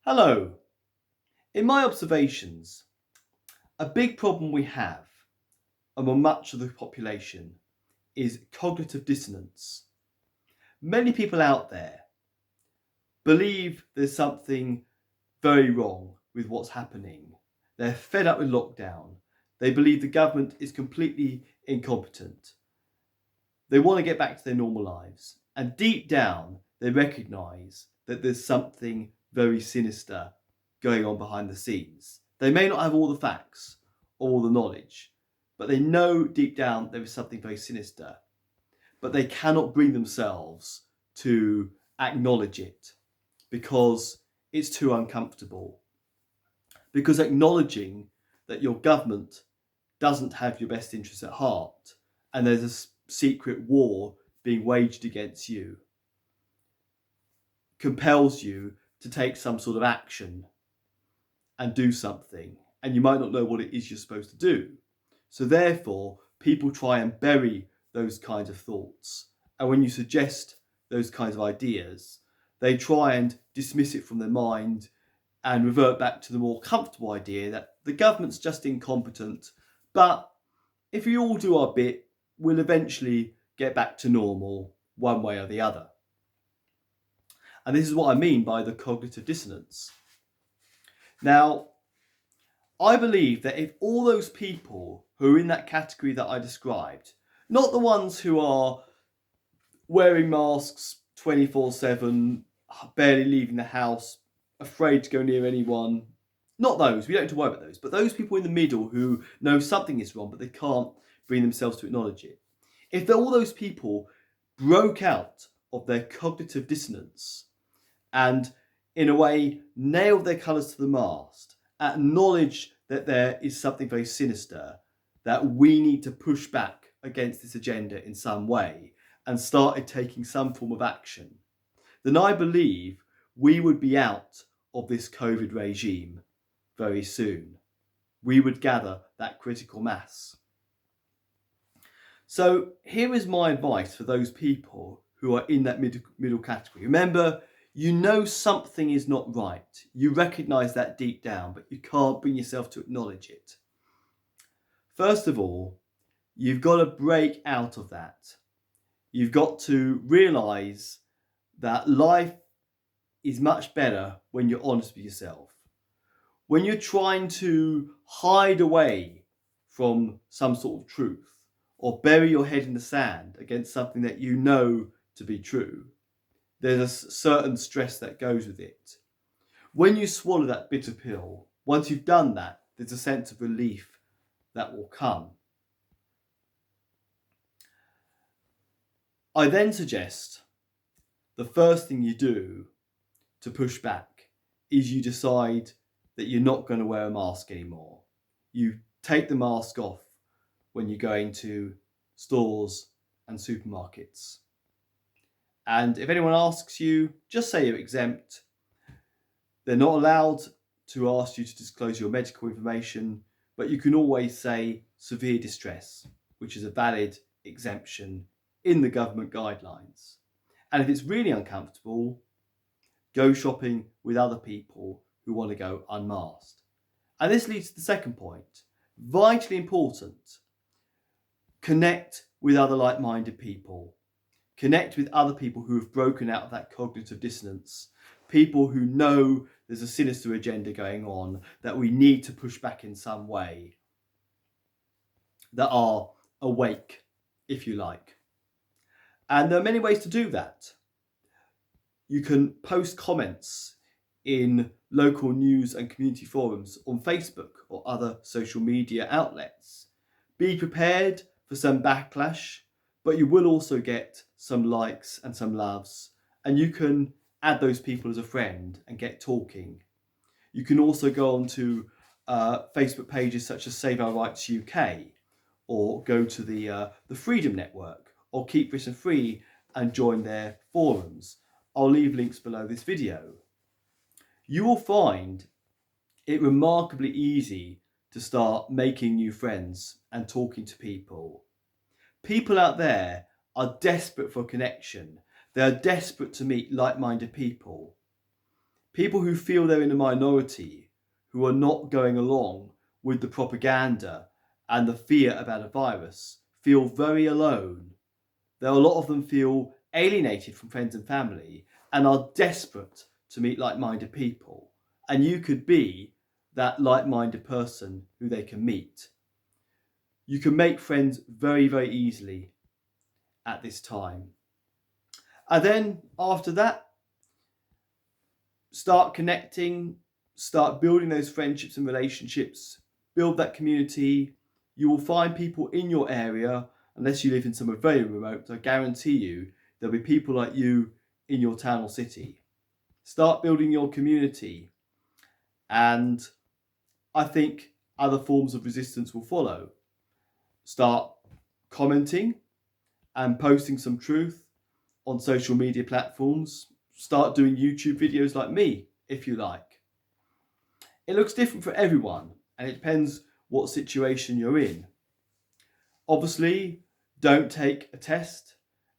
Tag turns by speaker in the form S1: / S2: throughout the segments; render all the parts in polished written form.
S1: Hello. In my observations, a big problem we have among much of the population is cognitive dissonance. Many people out there believe there's something very wrong with what's happening. They're fed up with lockdown. They believe the government is completely incompetent. They want to get back to their normal lives. And deep down, they recognise that there's something very sinister going on behind the scenes. They may not have all the facts or all the knowledge, but they know deep down there is something very sinister. But they cannot bring themselves to acknowledge it because it's too uncomfortable. Because acknowledging that your government doesn't have your best interests at heart and there's a secret war being waged against you compels you to take some sort of action and do something, and you might not know what it is you're supposed to do. So therefore, people try and bury those kinds of thoughts, and when you suggest those kinds of ideas, they try and dismiss it from their mind and revert back to the more comfortable idea that the government's just incompetent, but if we all do our bit, we'll eventually get back to normal one way or the other. And this is what I mean by the cognitive dissonance. Now, I believe that if all those people who are in that category that I described, not the ones who are wearing masks 24/7, barely leaving the house, afraid to go near anyone, not those, we don't have to worry about those, but those people in the middle who know something is wrong but they can't bring themselves to acknowledge it. If all those people broke out of their cognitive dissonance and in a way nailed their colours to the mast, acknowledge that there is something very sinister, that we need to push back against this agenda in some way and started taking some form of action, then I believe we would be out of this COVID regime very soon. We would gather that critical mass. So here is my advice for those people who are in that middle category. Remember, you know something is not right. You recognise that deep down, but you can't bring yourself to acknowledge it. First of all, you've got to break out of that. You've got to realise that life is much better when you're honest with yourself. When you're trying to hide away from some sort of truth or bury your head in the sand against something that you know to be true, there's a certain stress that goes with it. When you swallow that bitter pill, once you've done that, there's a sense of relief that will come. I then suggest the first thing you do to push back is you decide that you're not going to wear a mask anymore. You take the mask off when you're going to stores and supermarkets. And if anyone asks you, just say you're exempt. They're not allowed to ask you to disclose your medical information, but you can always say severe distress, which is a valid exemption in the government guidelines. And if it's really uncomfortable, go shopping with other people who want to go unmasked. And this leads to the second point, vitally important. Connect with other like-minded people. Connect with other people who have broken out of that cognitive dissonance, people who know there's a sinister agenda going on that we need to push back in some way, that are awake, if you like. And there are many ways to do that. You can post comments in local news and community forums on Facebook or other social media outlets. Be prepared for some backlash, but you will also get some likes and some loves, and you can add those people as a friend and get talking. You can also go on to Facebook pages such as Save Our Rights UK, or go to the Freedom Network or Keep Britain Free and join their forums. I'll leave links below this video. You will find it remarkably easy to start making new friends and talking to people. People out there are desperate for connection. They are desperate to meet like-minded people. People who feel they're in a minority, who are not going along with the propaganda and the fear about a virus, feel very alone. A lot of them feel alienated from friends and family and are desperate to meet like-minded people. And you could be that like-minded person who they can meet. You can make friends very, very easily at this time. And then after that, start connecting, start building those friendships and relationships, build that community. You will find people in your area, unless you live in somewhere very remote. I guarantee you there'll be people like you in your town or city. Start building your community, and I think other forms of resistance will follow. Start commenting and posting some truth on social media platforms. Start doing YouTube videos like me, if you like. It looks different for everyone, and it depends what situation you're in. Obviously, don't take a test,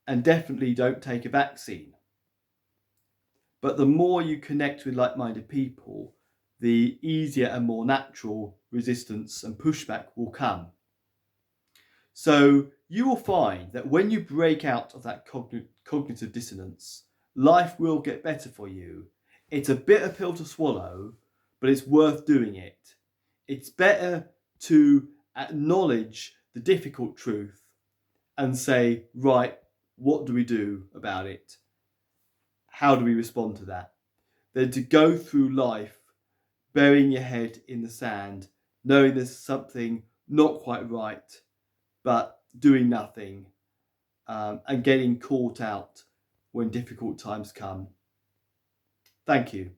S1: and definitely don't take a vaccine. But the more you connect with like-minded people, the easier and more natural resistance and pushback will come. So you will find that when you break out of that cognitive dissonance, life will get better for you. It's a bitter pill to swallow, but it's worth doing it. It's better to acknowledge the difficult truth and say, right, what do we do about it? How do we respond to that? Than to go through life burying your head in the sand, knowing there's something not quite right, but doing nothing, and getting caught out when difficult times come. Thank you.